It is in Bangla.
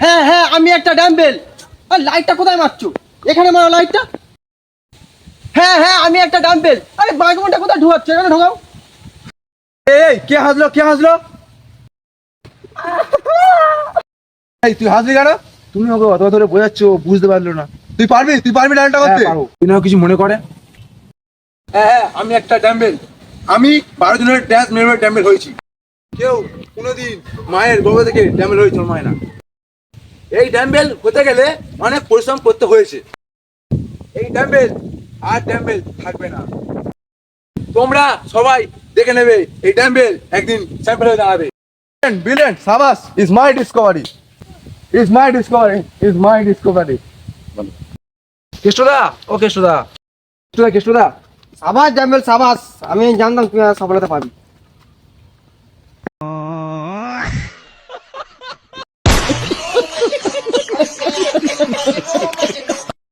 হ্যাঁ হ্যাঁ আমি একটা ডাম্বেল। আর লাইটটা কোথায় মারছো? এখানে মারো লাইটটা। হ্যাঁ হ্যাঁ আমি একটা ডাম্বেল। আরে বাঁকমনটা কোথায় ঢুকাচ্ছ? এখানে ঢোকাও। এই কে হাসলো, কে হাসলো? এই তুই হাসলি কেন? তুমি ওকে অত ধরে বোঝাচ্ছ, বুঝতে পারলো না। তুই পারবি, তুই পারবি ডালটা করতে? তুই না কিছু মনে করে। হ্যাঁ হ্যাঁ আমি একটা ড্যাম্বেল। আমি 12 জনের ড্যান্স মেম্বার ড্যাম্বেল হয়েছি। কেউ কোনোদিন মায়ের গর্ভ থেকে ড্যাম্বেল হয়ে জন্মায় না। এই ড্যাম্বেল হতে গেলে অনেক পরিশ্রম করতে হয়েছে। এই ড্যাম্বেল আর ড্যাম্বেল থাকবে না। তোমরা সবাই দেখে নেবে এই ড্যাম্বেল একদিন চ্যাম্পিয়ন হয়ে দাঁড়াবে। Brilliant, সাবাস, is my discovery. Is my discovery. Is my discovery. কেষ্টদা, ও কেষ্টদা, কেষ্টদা, কেষ্টদা। সাবাস ডাম্বেল সাবাস। আমি জানতাম তুই সফলতা পাবি।